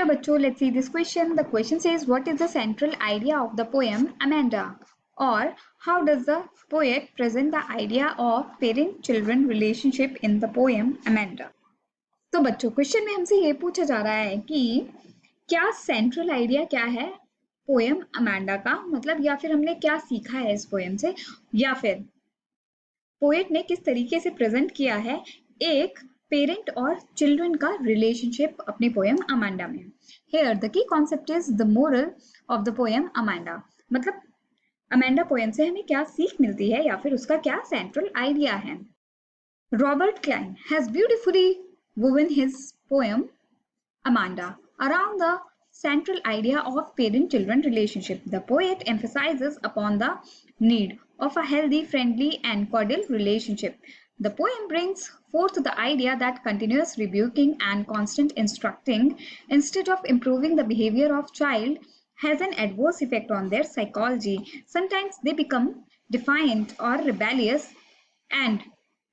Hello bachcho, let's see this question. The question says, what is the central idea of the poem Amanda? Or how does the poet present the idea of parent-children relationship in the poem Amanda? तो बच्चों question में हमसे ये पूछा जा रहा है कि क्या सेंट्रल आइडिया क्या है पोएम अमांडा का, मतलब या फिर हमने क्या सीखा है इस पोएम से, या फिर पोएट ने किस तरीके से प्रेजेंट किया है एक पेरेंट और चिल्ड्रन का रिलेशनशिप अपनी पोएम अमांडा में। Here the key concept is the moral of the poem Amanda, मतलब अमांडा पोएम से हमें क्या सीख मिलती है या फिर उसका क्या सेंट्रल आइडिया है। Robert Klein has beautifully woven his poem Amanda around the central idea of parent-children relationship. The poet emphasizes upon the need of a healthy, friendly, and cordial relationship. The poem brings forth the idea that continuous rebuking and constant instructing, instead of improving the behavior of child, has an adverse effect on their psychology. Sometimes they become defiant or rebellious and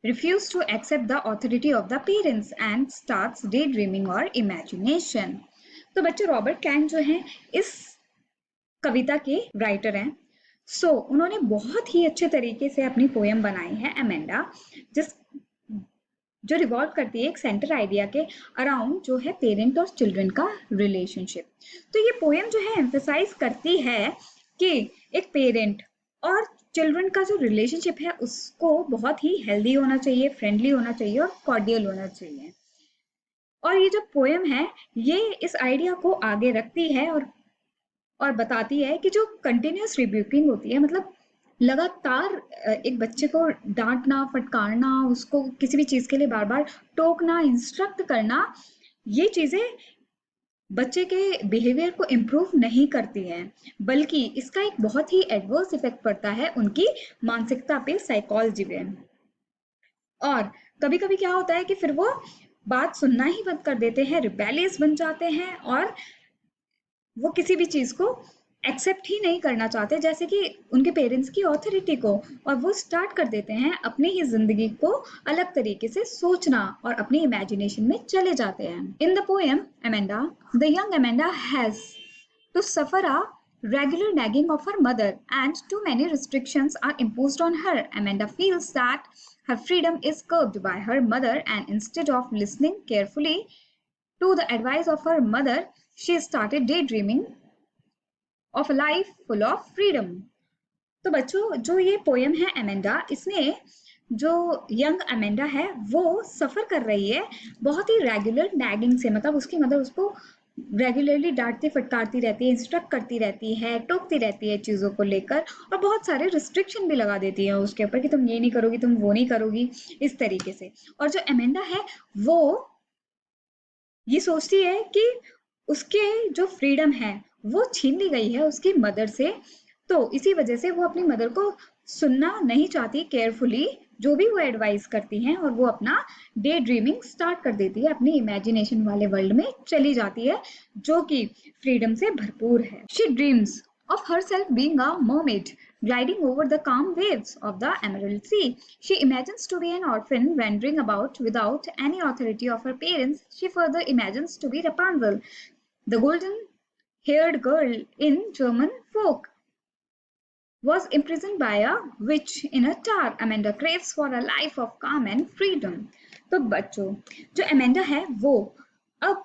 refuse to accept the authority of the parents and starts daydreaming or imagination. तो बच्चे Robert can जो हैं इस कविता के writer हैं। उन्होंने बहुत ही अच्छे तरीके से अपनी पोएम बनाई है अमेंडा, जो रिवॉल्व करती है एक सेंटर आइडिया के अराउंड जो है पेरेंट और चिल्ड्रन का रिलेशनशिप। तो ये पोएम जो है एम्फेसाइज करती है कि एक पेरेंट और चिल्ड्रन का जो रिलेशनशिप है उसको बहुत ही हेल्दी होना चाहिए, फ्रेंडली होना चाहिए और कॉर्डियल होना चाहिए। और ये जो पोएम है ये इस आइडिया को आगे रखती है और बताती है कि जो कंटिन्यूअस रिब्यूकिंग होती है, मतलब लगातार एक बच्चे को डांटना, फटकारना, उसको किसी भी चीज के लिए बार बार टोकना, इंस्ट्रक्ट करना, ये चीजें बच्चे के बिहेवियर को इम्प्रूव नहीं करती हैं, बल्कि इसका एक बहुत ही एडवर्स इफेक्ट पड़ता है उनकी मानसिकता पे, साइकोलॉजी पे। और कभी कभी क्या होता है कि फिर वो बात सुनना ही बंद कर देते हैं, रिबेलियस बन जाते हैं और वो किसी भी चीज को एक्सेप्ट ही नहीं करना चाहते, जैसे कि उनके पेरेंट्स की ऑथोरिटी को, और वो स्टार्ट कर देते हैं अपनी ही जिंदगी को अलग तरीके से सोचना और अपनी इमेजिनेशन में चले जाते हैं। In the poem Amanda, the young Amanda has to suffer a regular nagging of her mother and too many restrictions are imposed on her. Amanda feels that her freedom is curbed by her mother, and instead of listening carefully to the advice of her mother, she started daydreaming of a life full of freedom. तो बच्चों जो ये poem है Amanda, इसमें जो young Amanda है वो सफर कर रही है बहुत ही रेगुलर नैगिंग से, मतलब उसकी मदर उसको रेगुलरली डांटती फटकारती रहती है, इंस्ट्रक्ट करती रहती है, टोकती रहती है चीजों को लेकर, और बहुत सारे रिस्ट्रिक्शन भी लगा देती है उसके ऊपर कि तुम ये नहीं करोगी, तुम वो नहीं करोगी, इस तरीके से। और जो अमेंडा है वो ये सोचती है कि उसके जो फ्रीडम है वो छीन ली गई है उसकी मदर से, तो इसी वजह से वो अपनी मदर को सुनना नहीं चाहती केयरफुली, जो भी वो एडवाइस करती हैं, और वो अपना डे ड्रीमिंग स्टार्ट कर देती है, अपनी इमेजिनेशन वाले वर्ल्ड में चली जाती है जो कि फ्रीडम से भरपूर है। She dreams of herself being a mermaid gliding over the calm waves of the Emerald Sea. She imagines to be an orphan wandering about without any authority of her parents. She further imagines to be Rapunzel, the golden-haired girl in German folk, was imprisoned by a witch in a tower. Amanda craves for a life of calm and freedom. तो बच्चों जो Amanda है वो अब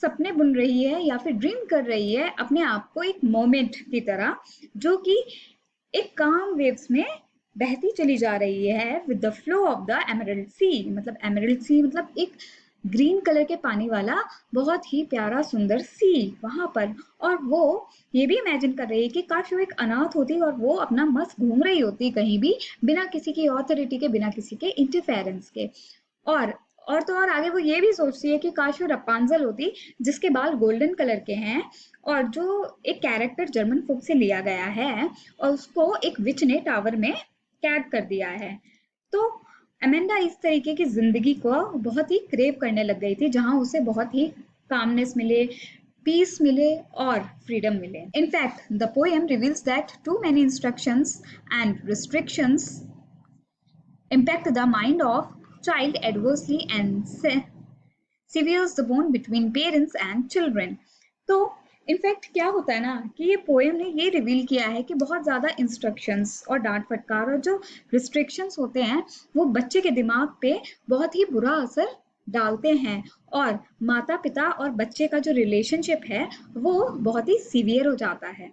सपने बुन रही है या फिर ड्रीम कर रही है अपने आप को एक मोमेंट की तरह, जो कि एक काम वेव्स में बहती चली जा रही है with the flow of the emerald sea. मतलब एमरल्ड सी मतलब एक ग्रीन कलर के पानी वाला बहुत ही प्यारा सुंदर सी वहां पर, और वो ये भी इमेजिन कर रही है कि काश वो एक अनाथ होती और वो अपना मस्त घूम रही होती कहीं भी बिना किसी की ऑथोरिटी के, बिना किसी के इंटरफेरेंस के। और तो और आगे वो ये भी सोचती है कि काश वो रपांजल होती जिसके बाल गोल्डन कलर के हैं और जो एक कैरेक्टर जर्मन फोक से लिया गया है और उसको एक विच ने टावर में कैद कर दिया है। तो अमेंडा इस तरीके की जिंदगी को बहुत ही क्रेव करने लग गई थी जहां उसे बहुत ही कामनेस मिले, पीस मिले और फ्रीडम मिले। In fact, the poem reveals that too many instructions and restrictions impact the mind of child adversely and severes the bond between parents and children. तो इनफैक्ट क्या होता है ना कि ये पोएम ने ये रिवील किया है कि बहुत ज़्यादा इंस्ट्रक्शंस और डांट फटकार और जो रिस्ट्रिक्शंस होते हैं वो बच्चे के दिमाग पे बहुत ही बुरा असर डालते हैं और माता पिता और बच्चे का जो रिलेशनशिप है वो बहुत ही सीवियर हो जाता है.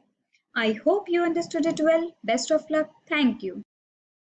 I hope you understood it well. Best of luck. Thank you.